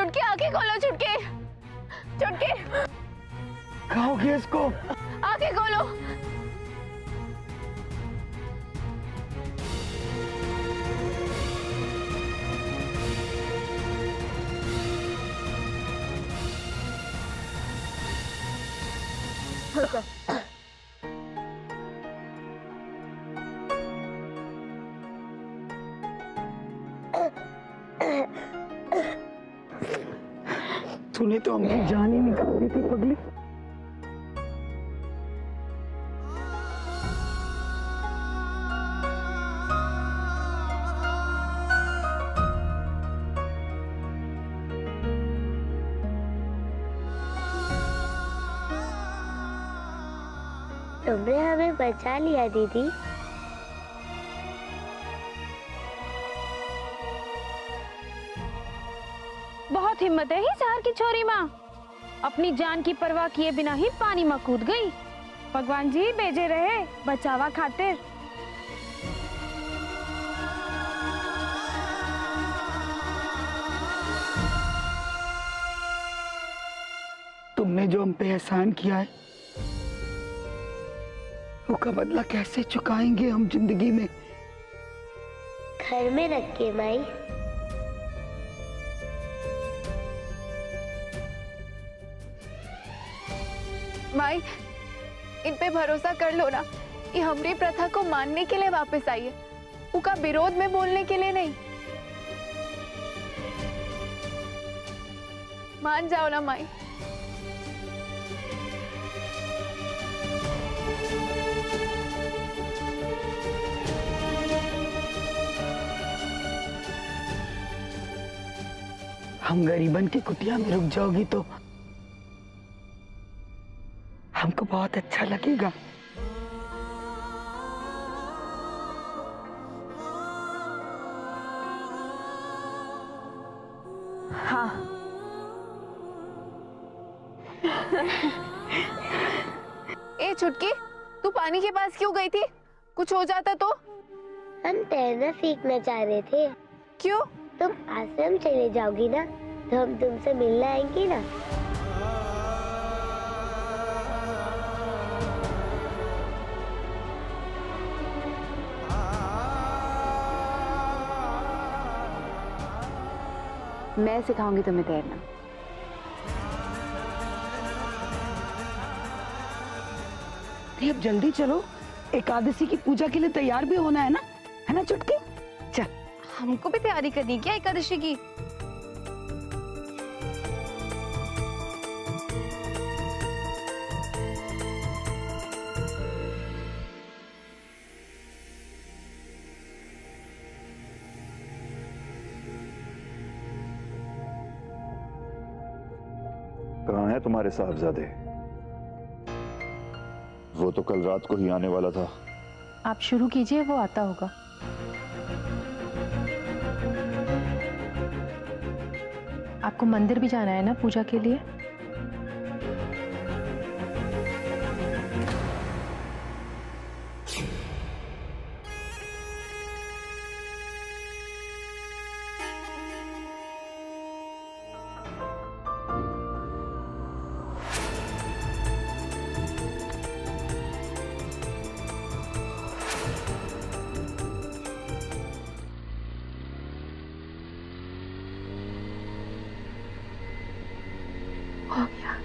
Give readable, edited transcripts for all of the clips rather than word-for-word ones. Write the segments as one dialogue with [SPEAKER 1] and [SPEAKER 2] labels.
[SPEAKER 1] छुटकी आंखें खोलो, छुटकी, छुटकी।
[SPEAKER 2] क्या हो गया इसको?
[SPEAKER 1] आंखें खोलो।
[SPEAKER 2] तूने तो अपनी जान ही निकाल दी थी पगली।
[SPEAKER 3] तुमने हमें बचा लिया दीदी।
[SPEAKER 1] बहुत हिम्मत है ही शहर की छोरी माँ, अपनी जान की परवाह किए बिना ही पानी में कूद गई। भगवान जी भेजे रहे बचावा खातिर।
[SPEAKER 2] तुमने जो हम पे एहसान किया है वो का बदला कैसे चुकाएंगे हम जिंदगी में?
[SPEAKER 3] घर में रख के माई।
[SPEAKER 1] माई, इन पे भरोसा कर लो ना, ये हमारी प्रथा को मानने के लिए वापस आई है, उनका विरोध में बोलने के लिए नहीं। मान जाओ ना माई।
[SPEAKER 2] हम गरीबन की कुटिया में रुक जाओगी तो हमको बहुत अच्छा लगेगा।
[SPEAKER 1] हाँ। ए छुटकी, तू पानी के पास क्यों गई थी? कुछ हो जाता तो?
[SPEAKER 3] हम तैरना सीखना चाह रहे थे।
[SPEAKER 1] क्यों?
[SPEAKER 3] तुम आश्रम चले जाओगी ना तो हम तुमसे मिलने आएंगे ना।
[SPEAKER 1] मैं सिखाऊंगी तुम्हें तैरना।
[SPEAKER 2] अरे अब जल्दी चलो, एकादशी की पूजा के लिए तैयार भी होना है ना चुटकी? चल।
[SPEAKER 1] हमको भी तैयारी करनी है क्या एकादशी की?
[SPEAKER 4] कहाँ है तुम्हारे साहबजादे? वो तो कल रात को ही आने वाला था।
[SPEAKER 5] आप शुरू कीजिए, वो आता होगा। आपको मंदिर भी जाना है ना पूजा के लिए?
[SPEAKER 1] हो गया।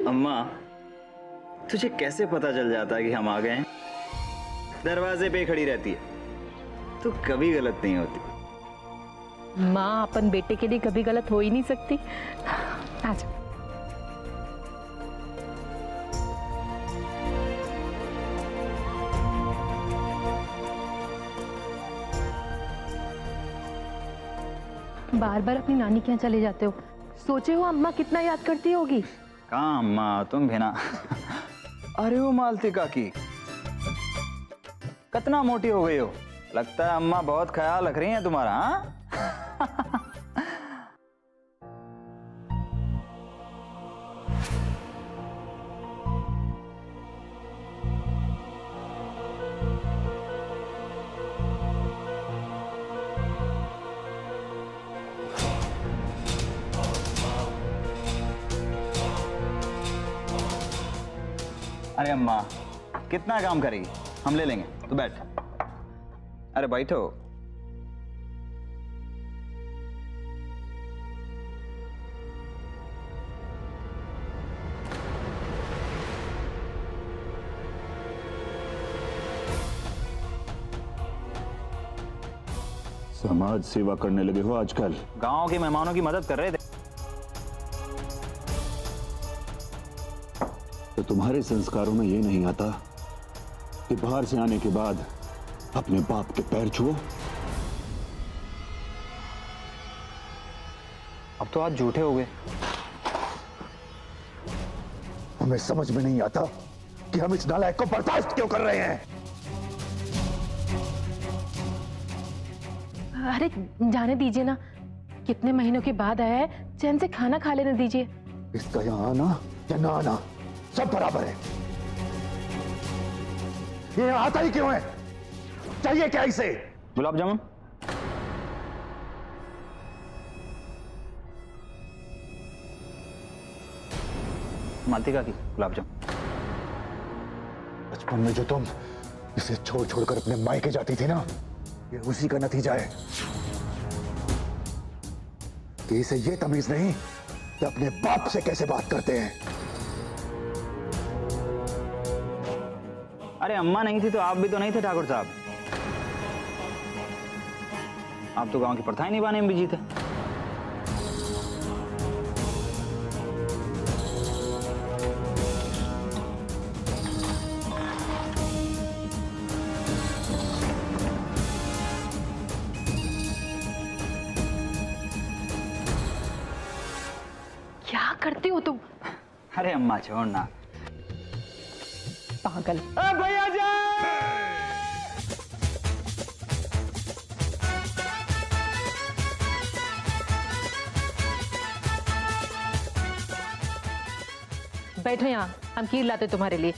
[SPEAKER 6] अम्मा, तुझे कैसे पता चल जाता है कि हम आ गए हैं? दरवाजे पे खड़ी रहती है, तू कभी गलत नहीं होती।
[SPEAKER 5] माँ अपन बेटे के लिए कभी गलत हो ही नहीं सकती। आजा। बार बार अपनी नानी के यहाँ चले जाते हो, सोचे हो अम्मा कितना याद करती होगी।
[SPEAKER 6] कहाँ अम्मा, तुम भी ना। अरे वो मालती काकी, कितना मोटी हो गई हो, लगता है अम्मा बहुत ख्याल रख रही हैं तुम्हारा। हाँ? अरे अम्मा कितना काम करेगी, हम ले लेंगे, तू बैठ। अरे बैठो।
[SPEAKER 4] समाज सेवा करने लगे हो आजकल।
[SPEAKER 6] गांव के मेहमानों की मदद कर रहे थे।
[SPEAKER 4] तो तुम्हारे संस्कारों में ये नहीं आता कि बाहर से आने के बाद अपने बाप के पैर छुओ?
[SPEAKER 6] अब तो आज झूठे हो गए।
[SPEAKER 4] हमें समझ में नहीं आता कि हम इस नालायक को बर्दाश्त क्यों कर रहे हैं।
[SPEAKER 5] अरे जाने दीजिए ना, कितने महीनों के बाद आया है, चैन से खाना खा लेने दीजिए।
[SPEAKER 4] इसका यहाँ आना या ना आना सब बराबर है। ये यहाँ आता ही क्यों है? चाहिए क्या इसे?
[SPEAKER 6] गुलाब जामुन। मालती की गुलाब जामुन।
[SPEAKER 4] बचपन में जो तुम इसे छोड़ छोड़कर अपने मायके जाती थी ना, ये उसी का नतीजा है कि इसे ये तमीज नहीं कि अपने बाप से कैसे बात करते हैं।
[SPEAKER 6] अरे अम्मा नहीं थी तो आप भी तो नहीं थे ठाकुर साहब। आप तो गांव की प्रथाएं निभाने में बिजी थे।
[SPEAKER 5] क्या करते हो तुम?
[SPEAKER 6] अरे अम्मा छोड़ना।
[SPEAKER 5] पागल।
[SPEAKER 6] भैया जा।
[SPEAKER 5] बैठो यहाँ, हम खीर लाते तुम्हारे लिए।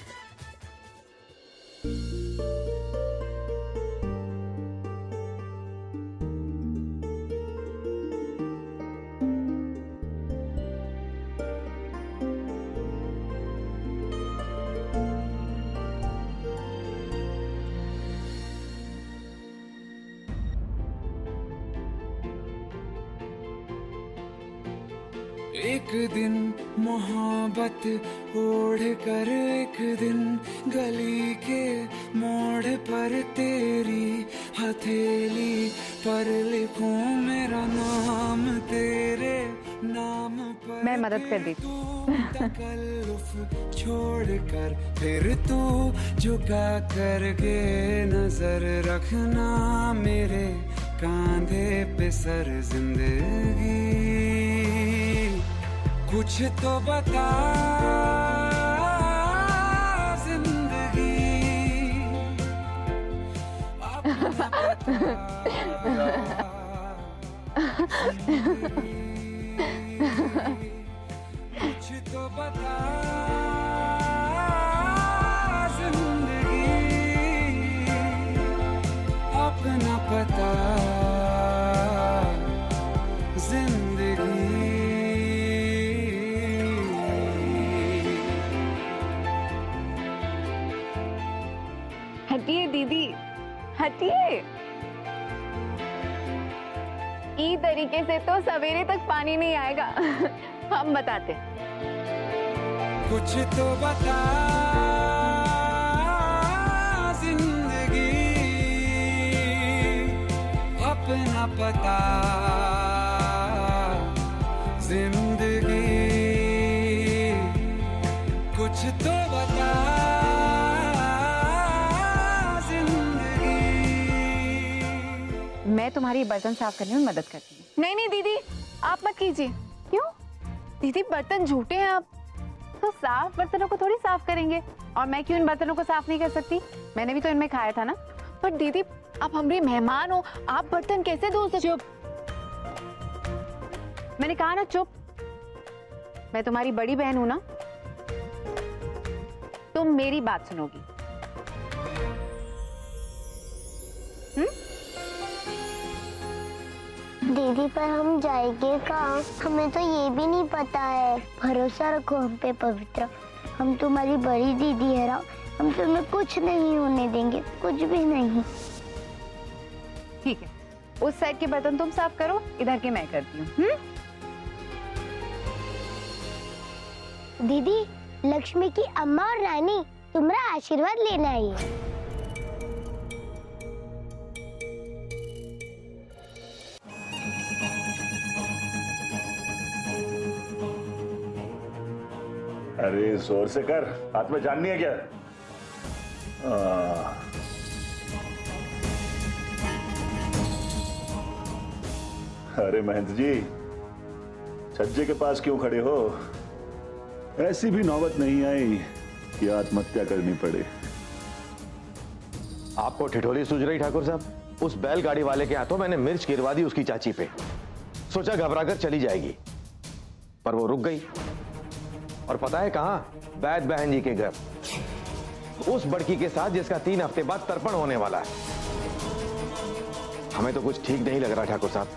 [SPEAKER 7] एक दिन मोहब्बत ओढ़ कर एक दिन गली के मोड़ पर तेरी हथेली पर लिखूं मेरा नाम तेरे नाम पर।
[SPEAKER 1] मैं मदद कर दी।
[SPEAKER 7] तकल्लुफ छोड़ कर फिर तू झुका करके नजर रखना मेरे कांधे पे सर जिंदगी। कुछ तो बता जिंदगी। अपना कुछ तो बता जिंदगी। अपना पता जिंदगी।
[SPEAKER 1] हटिए दीदी, हटिए। ई तरीके से तो सवेरे तक पानी नहीं आएगा। हम बताते।
[SPEAKER 7] कुछ तो बता जिंदगी, अपना पता जिंदगी, कुछ तो बता जिंदगी।
[SPEAKER 8] मैं तुम्हारी बर्तन साफ करने में मदद करती हूँ।
[SPEAKER 5] नहीं नहीं दीदी, आप मत कीजिए। क्यों दीदी, बर्तन झूठे हैं आप तो साफ बर्तनों को थोड़ी साफ करेंगे। और मैं क्यों इन बर्तनों को साफ नहीं कर सकती? मैंने भी तो इनमें खाया था ना। पर दीदी, आप हमारी मेहमान हो, आप बर्तन कैसे धो सकते?
[SPEAKER 8] चुप, मैंने कहा ना चुप। मैं तुम्हारी बड़ी बहन हूं ना, तुम मेरी बात सुनोगी।
[SPEAKER 3] दीदी पर हम जाएंगे कहाँ? हमें तो ये भी नहीं पता है। भरोसा रखो हम पे पवित्र, हम तुम्हारी बड़ी दीदी है ना, हम तुम्हें कुछ नहीं होने देंगे, कुछ भी नहीं।
[SPEAKER 8] ठीक है, उस साइड के बर्तन तुम साफ करो, इधर के मैं करती हूँ।
[SPEAKER 3] दीदी, लक्ष्मी की अम्मा और रानी तुम्हारा आशीर्वाद लेना है।
[SPEAKER 4] अरे जोर से कर, हाथ में जान नहीं है क्या? अरे महंत जी, छज्जे के पास क्यों खड़े हो? ऐसी भी नौबत नहीं आई कि आत्महत्या करनी पड़े।
[SPEAKER 9] आपको ठिठोली सूझ रही ठाकुर साहब? उस बैलगाड़ी वाले के हाथों मैंने मिर्च गिरवा दी उसकी चाची पे। सोचा घबराकर चली जाएगी, पर वो रुक गई। और पता है कहां? वैद बहन जी के घर, उस बड़की के साथ जिसका 3 हफ्ते बाद तर्पण होने वाला है। हमें तो कुछ ठीक नहीं लग रहा ठाकुर साहब,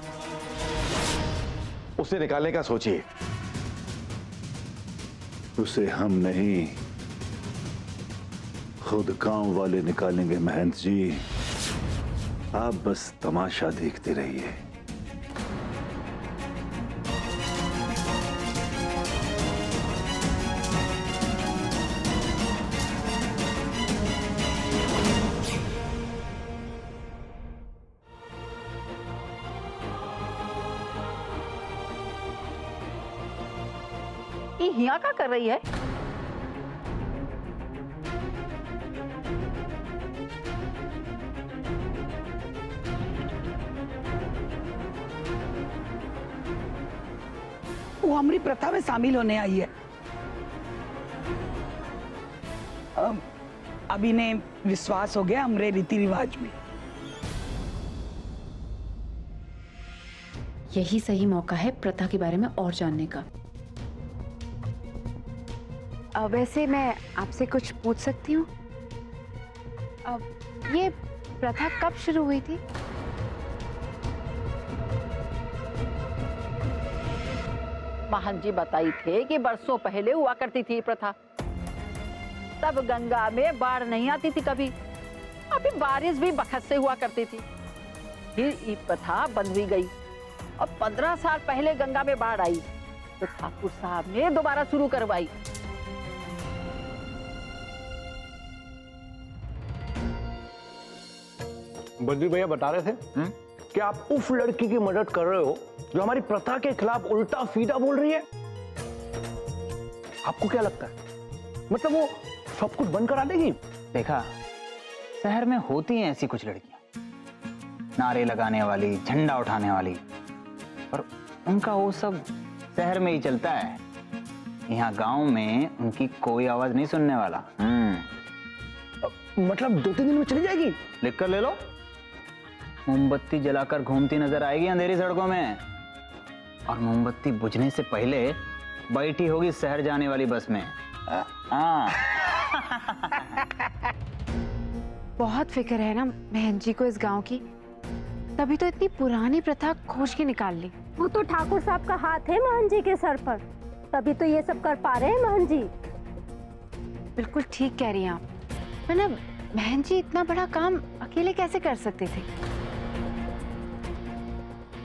[SPEAKER 9] उसे निकालने का सोचिए।
[SPEAKER 4] उसे हम नहीं, खुद गांव वाले निकालेंगे महंत जी। आप बस तमाशा देखते रहिए।
[SPEAKER 8] ये हिया क्या कर रही है?
[SPEAKER 2] वो हमारी प्रथा में शामिल होने आई है। अब इन्हें विश्वास हो गया हमारे रीति रिवाज में।
[SPEAKER 5] यही सही मौका है प्रथा के बारे में और जानने का।
[SPEAKER 8] वैसे मैं आपसे कुछ पूछ सकती हूँ? ये प्रथा कब शुरू हुई थी?
[SPEAKER 10] महंत जी बताई थे कि बरसों पहले हुआ करती थी प्रथा। तब गंगा में बाढ़ नहीं आती थी कभी, अभी बारिश भी बखत से हुआ करती थी। फिर ये प्रथा बंद भी गई और 15 साल पहले गंगा में बाढ़ आई तो ठाकुर साहब ने दोबारा शुरू करवाई।
[SPEAKER 9] बद्री भैया बता रहे थे कि आप उस लड़की की मदद कर रहे हो जो हमारी प्रथा के खिलाफ उल्टा सीधा बोल रही है। आपको क्या लगता है, मतलब वो सब कुछ बंद करा देगी?
[SPEAKER 6] देखा, शहर में होती हैं ऐसी कुछ लड़कियां, नारे लगाने वाली, झंडा उठाने वाली, पर उनका वो सब शहर में ही चलता है। यहाँ गांव में उनकी कोई आवाज नहीं सुनने वाला।
[SPEAKER 9] मतलब 2-3 दिन में चली जाएगी?
[SPEAKER 6] लिख कर ले लो, मोमबत्ती जलाकर घूमती नजर आएगी अंधेरी सड़कों में, और मोमबत्ती बुझने से पहले बैठी होगी शहर जाने वाली बस में। हाँ।
[SPEAKER 8] बहुत फिक्र है ना बहन जी को इस गांव की, तभी तो इतनी पुरानी प्रथा खोज के निकाल ली।
[SPEAKER 3] वो तो ठाकुर साहब का हाथ है महन जी के सर पर, तभी तो ये सब कर पा रहे हैं महन जी।
[SPEAKER 8] बिल्कुल ठीक कह रही हैं आप। मतलब बहन जी इतना बड़ा काम अकेले कैसे कर सकते थे?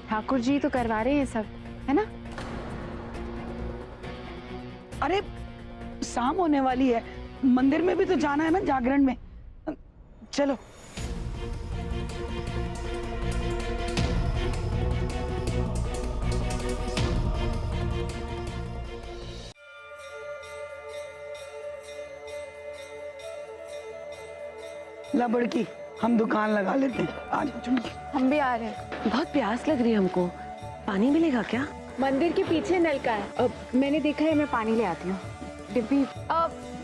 [SPEAKER 8] ठाकुर जी तो करवा रहे हैं सब, है ना?
[SPEAKER 2] अरे शाम होने वाली है, मंदिर में भी तो जाना है ना जागरण में। चलो। ला बड़की, हम दुकान लगा लेते हैं। आज
[SPEAKER 5] हम भी आ रहे हैं।
[SPEAKER 11] बहुत प्यास लग रही है हमको, पानी मिलेगा क्या?
[SPEAKER 8] मंदिर के पीछे नलका है। अब मैंने देखा है, मैं पानी ले आती हूँ। डिब्बी,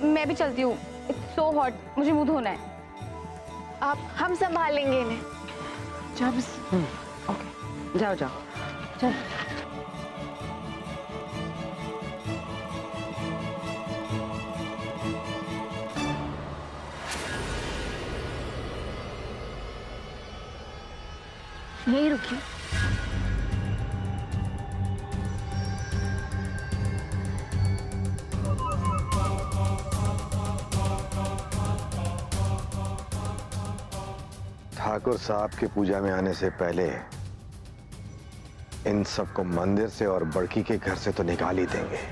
[SPEAKER 1] मैं भी चलती हूँ, इट्स सो हॉट, मुझे मुंह धोना है।
[SPEAKER 8] आप हम संभाल लेंगे इन्हें। जब
[SPEAKER 11] ओके, जाओ जाओ।
[SPEAKER 8] चल।
[SPEAKER 11] यहीं रुकिए।
[SPEAKER 9] ठाकुर साहब के पूजा में आने से पहले इन सबको मंदिर से और बड़की के घर से तो निकाल ही देंगे।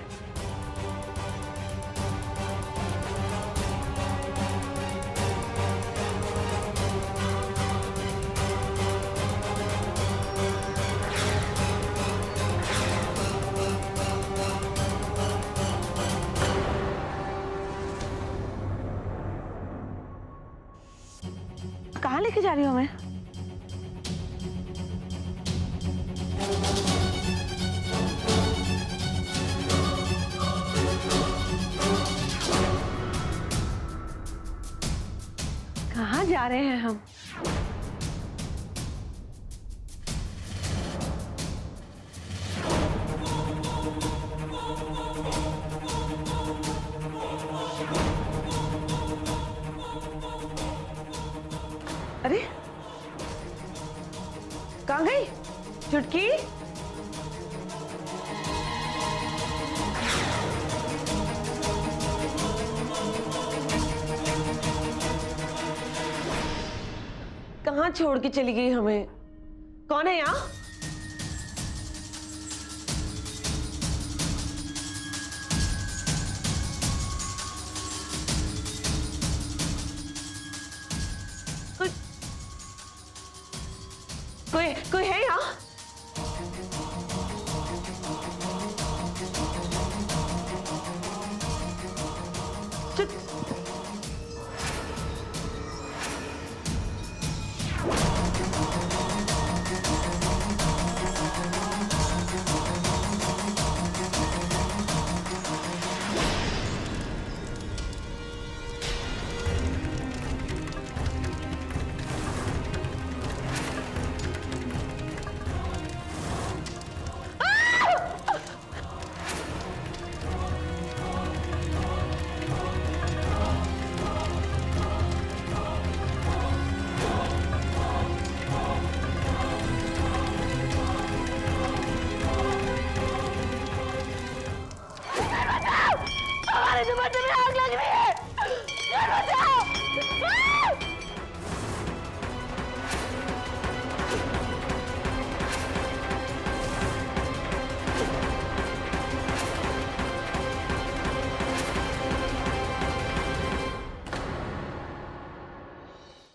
[SPEAKER 11] कहाँ लेके जा रही हो मैं? कहाँ जा रहे हैं हम? अरे कहाँ गई चुटकी? कहाँ छोड़ के चली गई हमें? कौन है यहाँ?